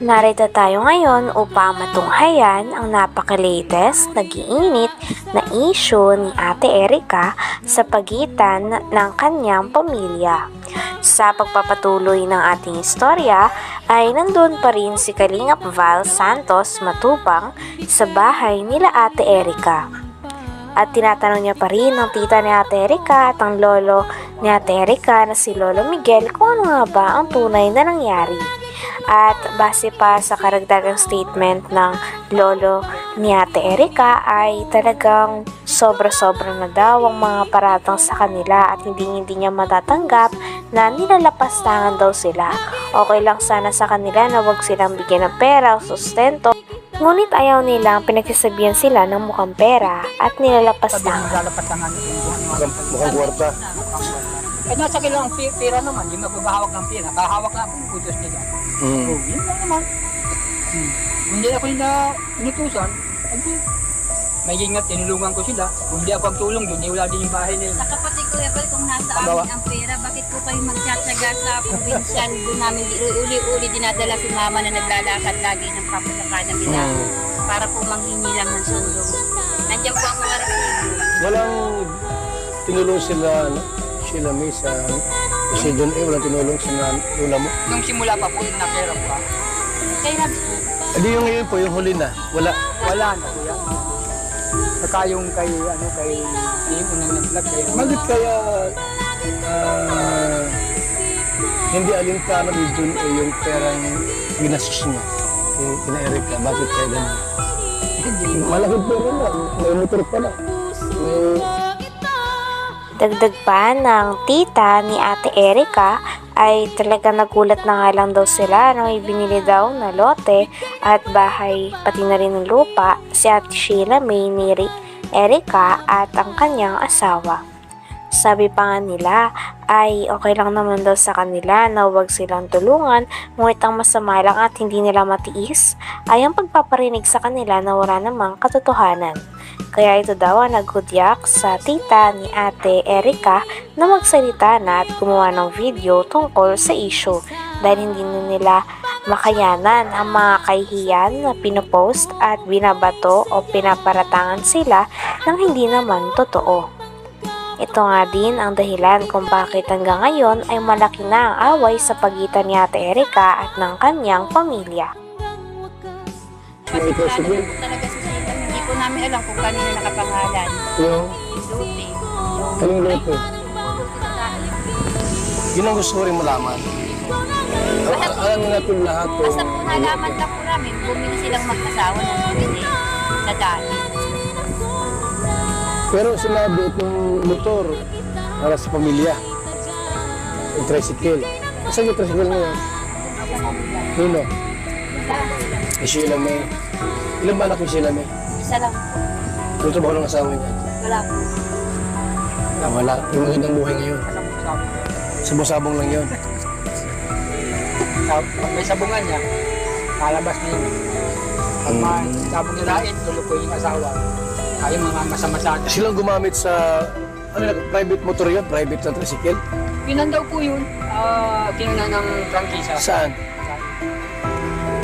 Narito tayo ngayon upang matunghayan ang napaka-latest, nag-iinit na issue ni Ate Erica sa pagitan ng kanyang pamilya. Sa pagpapatuloy ng ating istorya ay nandun pa rin si Kalingap Val Santos Matubang sa bahay nila Ate Erica. At tinatanong niya pa rin ng tita ni Ate Erica at ang lolo ni Ate Erica na si Lolo Miguel kung ano nga ba ang tunay na nangyari. At base pa sa karagdagang statement ng lolo ni Ate Erica ay talagang sobra-sobra na daw ang mga paratang sa kanila at hindi niya matatanggap na nilalapastangan daw sila. Okay lang sana sa kanila na wag silang bigyan ng pera o sustento. Ngunit ayaw nilang pinagsasabihan sila ng mukhang pera at nilalapastangan. Mukhang kwarta. Eh nasa kailangan pera naman, hindi magbabahawak ng pera. Kahawak na ang putos nila. So, yun lang naman. Hindi ako yung inutusan, may ingat, tinulungan ko sila. Kung hindi ako ang tulong doon, wala din yung bahay nila. Sa kapatid ko, kung nasa amin ang pera, bakit po kayo magtsatsaga sa probinsyan? Doon namin uli-uli dinadala si mama na naglalakad lagi ng papasakanan nila para po manghingi lang ng sulong. Nandiyan po ang mga resibo. Walang tinulong sila may sa kasi doon walang tinulong sa lula mo. Nung simula pa po, yung napera po. Kaya po. Adi yung ngayon po, yung huli na. Wala. Wala na po yan. Saka yung kay yung unang nag-vlog kayo. Bakit kaya hindi alintana ni Jun yung perang ginastos niya kina Erica? Bakit kaya ganun? Malaking pera na. May motor pa na. Dagdag pa ng tita ni Ate Erica ay talaga nagulat na nga lang daw sila nang ibinili daw na lote at bahay pati na rin ng lupa si Ate Sheila May ni Erica at ang kanyang asawa. Sabi pa nga nila ay okay lang naman daw sa kanila na huwag silang tulungan, ngunit ang masama lang at hindi nila matiis ay ang pagpaparinig sa kanila na wala namang katotohanan. Kaya ito daw ang naghudyak sa tita ni Ate Erica na magsalita na at gumawa ng video tungkol sa issue dahil hindi nila makayanan ang mga kahihiyan na pinopost at binabato o pinaparatangan sila ng hindi naman totoo. Ito nga din ang dahilan kung bakit hanggang ngayon ay malaki na ang away sa pagitan ni Ate Erica at ng kanyang pamilya. Kasi talaga si Sheila, hindi po namin alam kung kanino nakapangalan. Yung Lote. anong loto? Yun ang gusto ko rin malaman. Alam natin lahat. Basta po nalaman lang po namin, bumili silang mag-asawa ng bumili sa dati. Pero sinabi itong motor para sa pamilya. Yung tricycle. Saan yung tricycle ngayon? Nino? Si Sheila May. Ilan ba anak ni Sheila May? Isa lang po. Ano trabaho ng asawa niya? Wala po. Wala. Yung magandang buhay ngayon. Sabong-sabong lang yun. Pag may sabungan niya, kalabas na yun. Pag may sabong nilait, tulukoy yung asawa. Kaya mga masama-sama. Silang gumamit sa private motor yun? Private na tricycle? Pinandaw po yun. Kinuna ng prangkisa. Saan?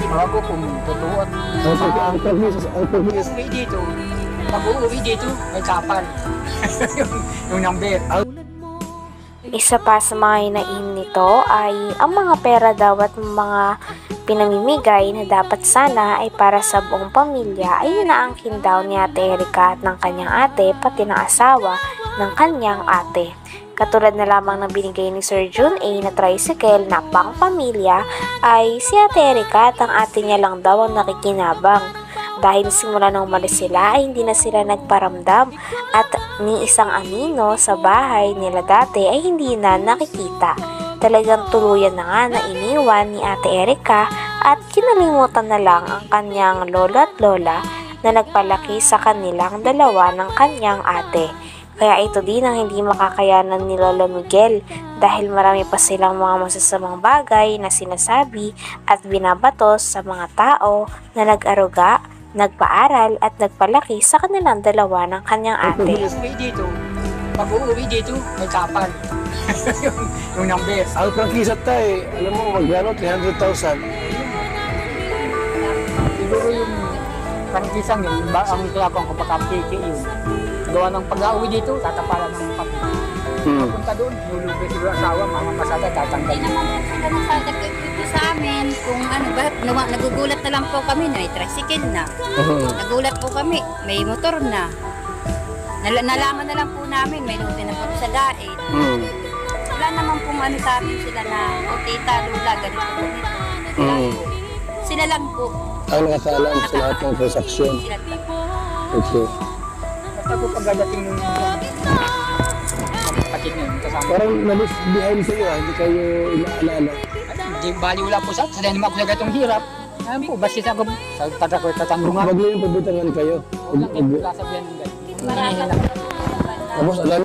Mga po kung totoo at Ang pag-business. uuwi dito. Pag uuwi dito, may kapal. yung number. Isa pa sa mga hinain nito ay ang mga pera daw at mga pinamimigay na dapat sana ay para sa buong pamilya ay inaangkin daw ni Ate Erica at ng kanyang ate pati ng asawa ng kanyang ate. Katulad na lamang ng binigay ni Sir Jun A na tricycle na pang pamilya ay si Ate Erica at ang ate niya lang daw ang nakikinabang. Dahil simula nang umalis sila ay hindi na sila nagparamdam at ni isang anino sa bahay nila dati ay hindi na nakikita. Talagang tuluyan na nga na iniwan ni Ate Erica at kinalimutan na lang ang kanyang lolo at lola na nagpalaki sa kanilang dalawa ng kanyang ate. Kaya ito din ang hindi makakayanan ni Lolo Miguel dahil marami pa silang mga masasamang bagay na sinasabi at binabatos sa mga tao na nag-aruga, nagpaaral at nagpalaki sa kanilang dalawa ng kanyang ate. Pag uuwi dito, may kapal. yung number. Ang prangkisa tayo, alam mo magkano? 300,000. Parang isang yun, ang ginagawa ko pagka-piki yun. Gawa ng pag-uwi dito, tatapalan ng papel. Punta doon, lulubay siguro asawa, mga masada, tatanggal. Hindi naman po sila masadag ito sa amin. Kung ano ba, nagugulat na lang po kami na may tricycle na. Nagulat po kami, may motor na. Nalaman na lang po namin, may lote na po sa daet. Wala naman pong ano sa amin sila na, o tita, lula, ganito po nito. Sila lang po. Ang nakakaalam sa lahat ng transaksyon. Sila lang. Okay. Basta po pagdating ng kapatid niyo, kasama. Parang na-left behind kayo hindi kayo inaalala. Hindi bali wala po sa dahil naman ako sa gatong hirap. Ayan po, basta sa taga ko tatambungan. Wag lang yung pabitangan kayo. Huwag lang kayo sasabihan ng ganyan. Hinihingi lang. Tapos alam,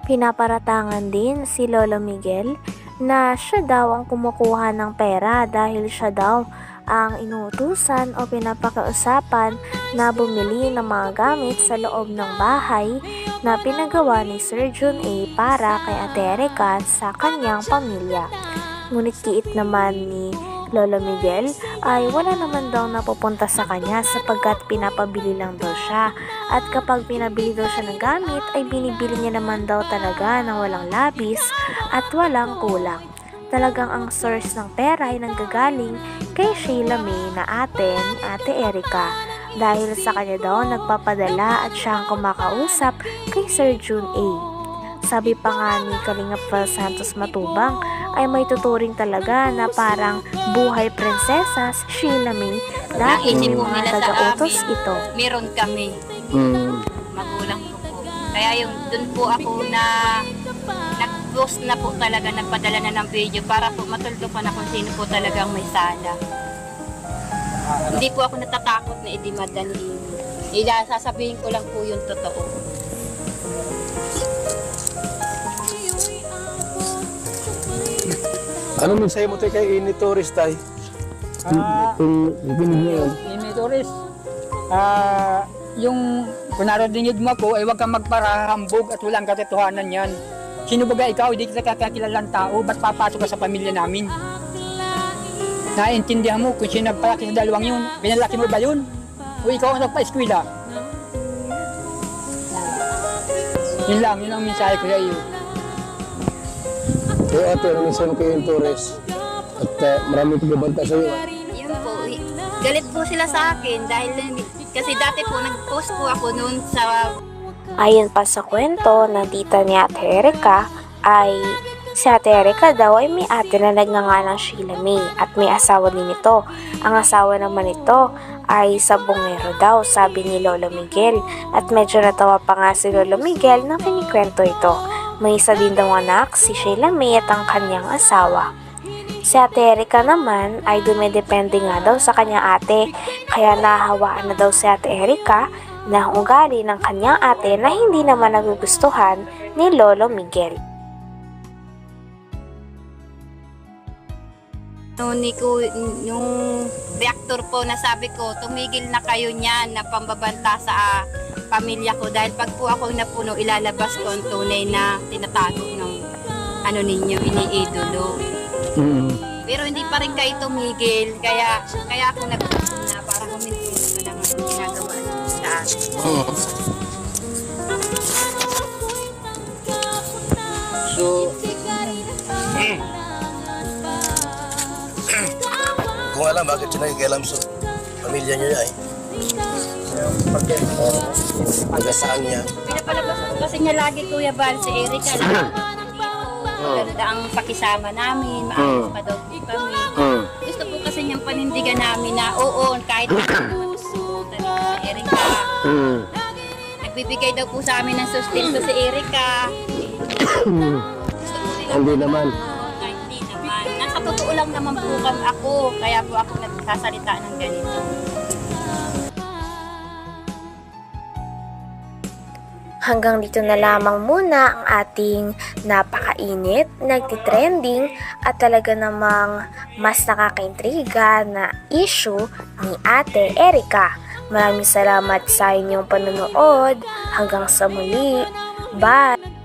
Pinaparatangan din si Lolo Miguel na siya daw ang kumukuha ng pera dahil siya daw ang inuutusan o pinapakausapan na bumili ng mga gamit sa loob ng bahay na pinagawa ni Sir Jun A para kay Ate Erica sa kanyang pamilya. Ngunit kiit naman ni Lolo Miguel ay wala naman daw napupunta sa kanya sapagkat pinapabili lang daw siya. At kapag pinabili daw siya ng gamit ay binibili niya naman daw talaga ng walang labis at walang kulang. Talagang ang source ng pera ay nanggagaling kay Sheila May na Ate Erica. Dahil sa kanya daw nagpapadala at siya ang kumakausap kay Sir Jun A. Sabi pa nga ni Kalingap Val Santos Matubang ay may tuturing talaga na parang buhay prinsesa si Sheila May dahil Naisip po mga nila sa taga-utos amin. ito. Meron kami. Magulang ko po. Kaya yung dun po ako na nag-post na po talaga, nagpadala na ng video para po matuldo ko na kung sino po talagang may sala. Hindi po ako natatakot na idimanda ni Ila. Sasabihin ko lang po yung totoo. ano mensahe mo tayo kay Ini Torres tay? Kung binig mo yun. Ini Torres, yung kunaradinig mo ko ay huwag kang magparahambog at walang katotohanan yan. Sino ba ikaw? Hindi kita kakakilalang tao. Ba't papasok ka sa pamilya namin? Naiintindihan mo kung sino nagpalaki sa dalawang yun. Pinalaki mo ba yun? O ikaw ang nagpa-eskwela? Yun lang, yun ang mensahe ko sa iyo. Kaya ate, ano mensahe mo kay Ini Torres? At marami pagbabanta sa iyo. Yun po, galit po sila sa akin dahil kasi dati po nag-post po ako noon sa Ayon pa sa kwento ng tita ni Ate Erica ay si Ate Erica daw ay may ate na nagngangalang Sheila May at may asawa din ito. Ang asawa naman ito ay sabongero daw, sabi ni Lolo Miguel, at medyo natawa pa nga si Lolo Miguel nang kinikwento ito. May isa din daw anak, si Sheila May at ang kanyang asawa. Si Ate Erica naman ay dumidepende nga daw sa kanyang ate, kaya nahahawaan na daw si Ate Erica na ugali ng kanyang ate na hindi naman nagugustuhan ni Lolo Miguel. Yung reactor po na sabi ko, tumigil na kayo niyan na pambabanta sa pamilya ko dahil pag po ako napuno, ilalabas ko ang tunay na tinatago ng ano ninyo, iniidolo. Pero hindi pa rin kayo tumigil, kaya ako nag-post na para huminto na lang ang ginagawa sa akin. So, kung alam bakit siya nakikialam sa pamilya niya ay pag-asaan niya. Pinapalabas ko kasi niya lagi, Kuya Val, si Erica. Ganda ang pakisama namin, maayos pa daw po kami. Gusto po kasi niyang panindigan namin na oo, kahit matutunan si Erica. Nagbibigay daw po sa amin ng sustento si Erica. Gusto po nila Hindi naman. kahit hindi naman. Nasa totoo lang naman po kami ako, kaya po ako nagsasalita ng ganito. Hanggang dito na lamang muna ang ating napakainit, nagtitrending at talaga namang mas nakakaintriga na issue ni Ate Erica. Maraming salamat sa inyong panonood. Hanggang sa muli. Bye!